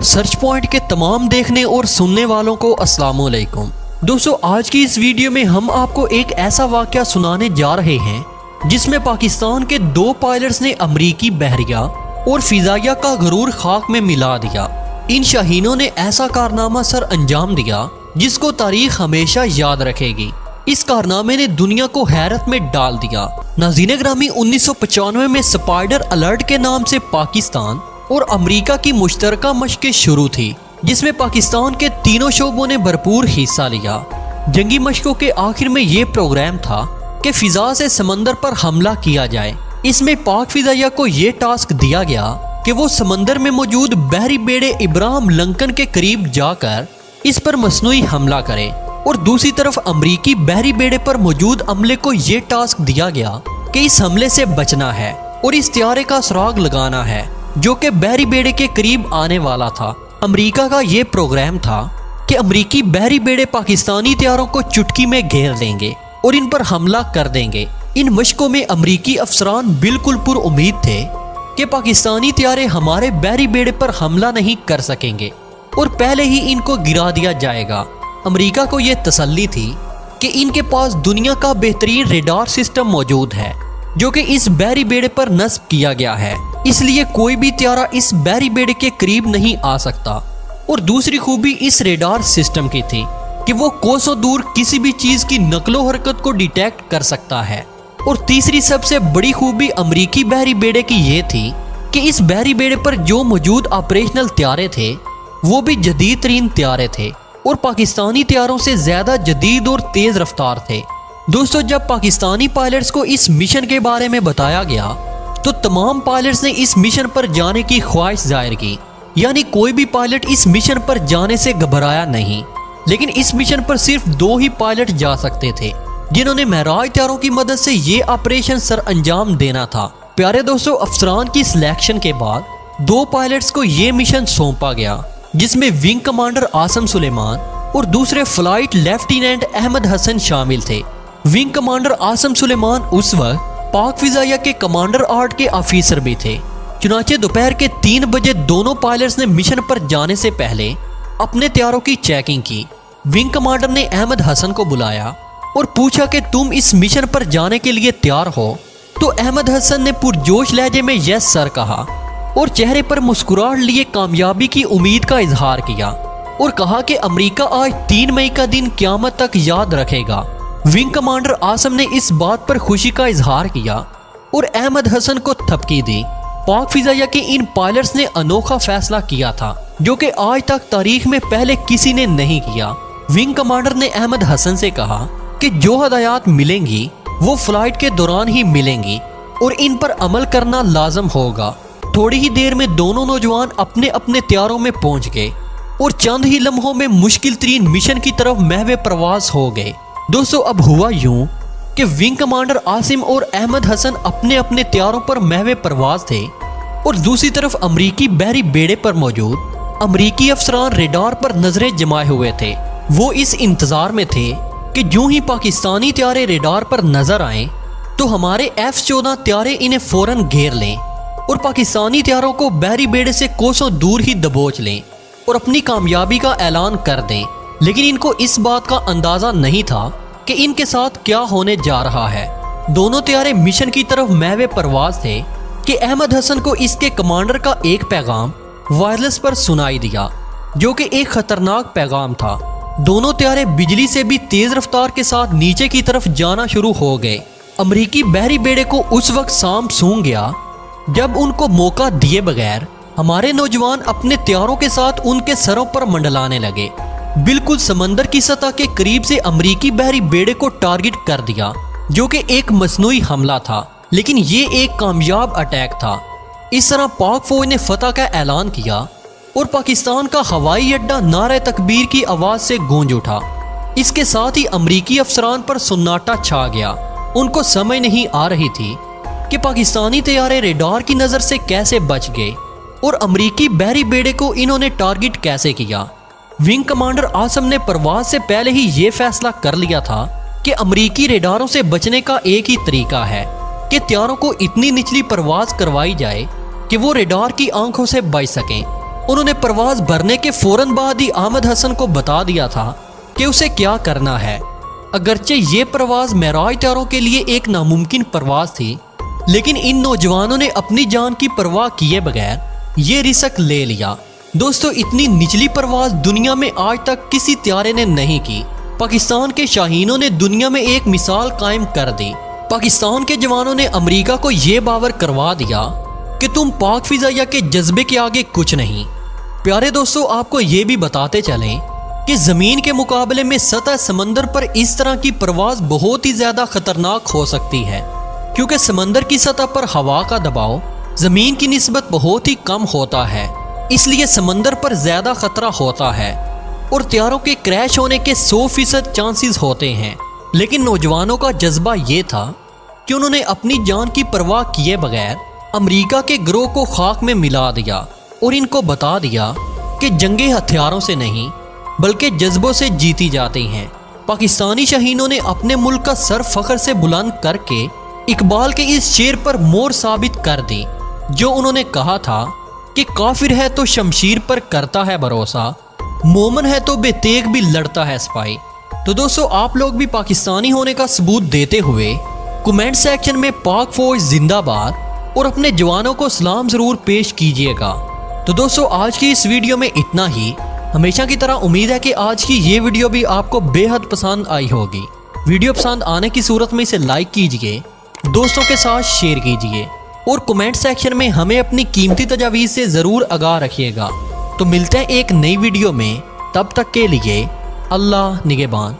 Search point के तमाम देखने और सुनने वालों को अस्सलाम वालेकुम। दोस्तों, आज की इस वीडियो में हम आपको एक ऐसा वाकया सुनाने जा रहे हैं जिसमें पाकिस्तान के 2 पायलट्स ने अमरीकी बहरिया और फिजाइया का गरूर खाक में मिला दिया। इन शाहीनों ने ऐसा कारनामा सर अंजाम दिया जिसको तारीख हमेशा याद रखेगी। इस कारनामे ने दुनिया को हैरत में डाल दिया। नाज़रीन ग्रामी, 1995 में स्पाइडर अलर्ट के नाम से पाकिस्तान और अमेरिका की मुश्तरका मशक़ें शुरू थी, जिसमें पाकिस्तान के तीनों शोबों ने भरपूर हिस्सा लिया। जंगी मशकों के आखिर में ये प्रोग्राम था कि फिजा से समंदर पर हमला किया जाए। इसमें पाक फिजाइया को ये टास्क दिया गया कि वो समंदर में मौजूद बहरी बेड़े इब्राहिम लिंकन के करीब जाकर इस पर मसनूई हमला करे, और दूसरी तरफ अमरीकी बहरी बेड़े पर मौजूद अमले को ये टास्क दिया गया कि इस हमले से बचना है और इस त्यारे का सुराग लगाना है जो कि बहरी बेड़े के करीब आने वाला था। अमेरिका का ये प्रोग्राम था कि अमरीकी बहरी बेड़े पाकिस्तानी त्यारों को चुटकी में घेर देंगे और इन पर हमला कर देंगे। इन मशकों में अमरीकी अफसरान बिल्कुल पुरउम्मीद थे कि पाकिस्तानी त्यारे हमारे बहरी बेड़े पर हमला नहीं कर सकेंगे और पहले ही इनको गिरा दिया जाएगा। अमेरिका को यह तसल्ली थी कि इनके पास दुनिया का बेहतरीन रेडार सिस्टम मौजूद है जो कि इस बहरी बेड़े पर नस्ब किया गया है, इसलिए कोई भी त्यारा इस बहरी बेड़े के करीब नहीं आ सकता। और दूसरी खूबी इस रेडार सिस्टम की थी कि वो कोसों दूर किसी भी चीज की नकलो हरकत को डिटेक्ट कर सकता है। और तीसरी सबसे बड़ी खूबी अमरीकी बहरी बेड़े की ये थी कि इस बहरी बेड़े पर जो मौजूद ऑपरेशनल त्यारे थे वो भी जदीद तरीन त्यारे थे और पाकिस्तानी त्यारों से ज्यादा जदीद और तेज रफ्तार थे। दोस्तों, जब पाकिस्तानी पायलट्स को इस मिशन के बारे में बताया गया तो तमाम पायलट्स ने इस मिशन पर जाने की ख्वाहिश जाहिर की, यानी कोई भी पायलट इस मिशन पर जाने से घबराया नहीं। लेकिन इस मिशन पर सिर्फ 2 ही पायलट जा सकते थे जिन्होंने महराज त्यारों की मदद से ये ऑपरेशन सर अंजाम देना था। प्यारे दोस्तों, अफसरान की सिलेक्शन के बाद 2 पायलट्स को ये मिशन सौंपा गया जिसमें विंग कमांडर आसम सुलेमान और दूसरे फ्लाइट लेफ्टिनेंट अहमद हसन शामिल थे। विंग कमांडर आसम सुलेमान उस वक्त पाक फिजाइया के कमांडर आर्ट के ऑफिसर भी थे। चुनाचे दोपहर के 3 बजे दोनों पायलट्स ने मिशन पर जाने से पहले अपने त्यारों की चेकिंग की। विंग कमांडर ने अहमद हसन को बुलाया और पूछा कि तुम इस मिशन पर जाने के लिए तैयार हो? तो अहमद हसन ने पुरजोश लहजे में यस सर कहा और चेहरे पर मुस्कुराहट लिए कामयाबी की उम्मीद का इजहार किया और कहा कि अमेरिका आज 3 मई का दिन क़यामत तक याद रखेगा। विंग कमांडर आसम ने इस बात पर खुशी का इजहार किया और अहमद हसन को थपकी दी। पाक फिजाइया के इन पायलट्स ने अनोखा फैसला किया था जो कि आज तक तारीख में पहले किसी ने नहीं किया। विंग कमांडर ने अहमद हसन से कहा कि जो हदायत मिलेंगी वो फ्लाइट के दौरान ही मिलेंगी और इन पर अमल करना लाजम होगा। थोड़ी ही देर में दोनों नौजवान अपने अपने त्यारों में पहुंच गए और चंद ही लम्हों में मुश्किल तरीन मिशन की तरफ महवे प्रवास हो गए। दोस्तों, अब हुआ यूं कि विंग कमांडर आसिम और अहमद हसन अपने अपने त्यारों पर महवे प्रवास थे और दूसरी तरफ अमरीकी बहरी बेड़े पर मौजूद अमरीकी अफसरान रेडार पर नजरें जमाए हुए थे। वो इस इंतजार में थे कि जो ही पाकिस्तानी त्यारे रेडार पर नजर आए तो हमारे F-14 त्यारे इन्हें फौरन घेर लें और पाकिस्तानी त्यारों को बहरी बेड़े से कोसों दूर ही दबोच लें और अपनी कामयाबी का ऐलान कर दें। लेकिन इनको इस बात का अंदाजा नहीं था कि इनके साथ क्या होने जा रहा है। दोनों त्यारे मिशन की तरफ महवे परवाज थे कि अहमद हसन को इसके कमांडर का एक पैगाम वायरलेस पर सुनाई दिया जो कि एक खतरनाक पैगाम था। दोनों त्यारे बिजली से भी तेज रफ्तार के साथ नीचे की तरफ जाना शुरू हो गए। अमरीकी बहरी बेड़े को उस वक्त सांप सूंघ गया जब उनको मौका दिए बगैर हमारे नौजवान अपने त्यारों के साथ उनके सरों पर मंडलाने लगे। बिल्कुल समंदर की सतह के करीब से अमरीकी बहरी बेड़े को टारगेट कर दिया जो कि एक मसनूई हमला था, लेकिन ये एक कामयाब अटैक था। इस तरह पाक फौज ने फतह का ऐलान किया और पाकिस्तान का हवाई अड्डा नारे तकबीर की आवाज से गूंज उठा। इसके साथ ही अमरीकी अफसरान पर सन्नाटा छा गया। उनको समझ नहीं आ रही थी कि पाकिस्तानी तैयारे रेडार की नजर से कैसे बच गए और अमरीकी बहरी बेड़े को इन्होंने टारगेट कैसे किया। विंग कमांडर आसम ने परवाज से पहले ही ये फैसला कर लिया था कि अमरीकी रेडारों से बचने का एक ही तरीका है कि त्यारों को इतनी निचली परवाज करवाई जाए कि वो रेडार की आंखों से बच सकें انہوں نے پرواز بھرنے کے فوراً بعد ہی احمد حسن کو بتا دیا تھا کہ اسے کیا کرنا ہے۔ اگرچہ یہ پرواز معراج طیاروں کے لیے ایک ناممکن پرواز تھی، لیکن ان نوجوانوں نے اپنی جان کی پرواہ کیے بغیر یہ رسک لے لیا۔ دوستو، اتنی نچلی پرواز دنیا میں آج تک کسی طیارے نے نہیں کی۔ پاکستان کے شاہینوں نے دنیا میں ایک مثال قائم کر دی۔ پاکستان کے جوانوں نے امریکہ کو یہ باور کروا دیا کہ تم پاک فضائیہ کے جذبے کے آگے کچھ نہیں۔ پیارے دوستو، آپ کو یہ بھی بتاتے چلیں کہ زمین کے مقابلے میں سطح سمندر پر اس طرح کی پرواز بہت ہی زیادہ خطرناک ہو سکتی ہے، کیونکہ سمندر کی سطح پر ہوا کا دباؤ زمین کی نسبت بہت ہی کم ہوتا ہے، اس لیے سمندر پر زیادہ خطرہ ہوتا ہے اور طیاروں کے کریش ہونے کے 100% چانسز ہوتے ہیں۔ لیکن نوجوانوں کا جذبہ یہ تھا کہ انہوں نے اپنی جان کی پرواہ کیے بغیر امریکہ کے گروہ کو خاک میں ملا دیا اور ان کو بتا دیا کہ جنگیں ہتھیاروں سے نہیں بلکہ جذبوں سے جیتی جاتی ہیں۔ پاکستانی شاہینوں نے اپنے ملک کا سر فخر سے بلند کر کے اقبال کے اس شعر پر مور ثابت کر دی، جو انہوں نے کہا تھا کہ کافر ہے تو شمشیر پر کرتا ہے بھروسہ، مومن ہے تو بے تیغ بھی لڑتا ہے سپاہی۔ تو دوستو، آپ لوگ بھی پاکستانی ہونے کا ثبوت دیتے ہوئے کمنٹ سیکشن میں پاک فوج زندہ باد اور اپنے جوانوں کو سلام ضرور پیش کیجئے گا۔ تو دوستو، آج کی اس ویڈیو میں اتنا ہی۔ ہمیشہ کی طرح امید ہے کہ آج کی یہ ویڈیو بھی آپ کو بے حد پسند آئی ہوگی۔ ویڈیو پسند آنے کی صورت میں اسے لائک کیجئے، دوستوں کے ساتھ شیئر کیجئے اور کمنٹ سیکشن میں ہمیں اپنی قیمتی تجاویز سے ضرور آگاہ رکھیے گا۔ تو ملتے ہیں ایک نئی ویڈیو میں، تب تک کے لیے اللہ نگہبان۔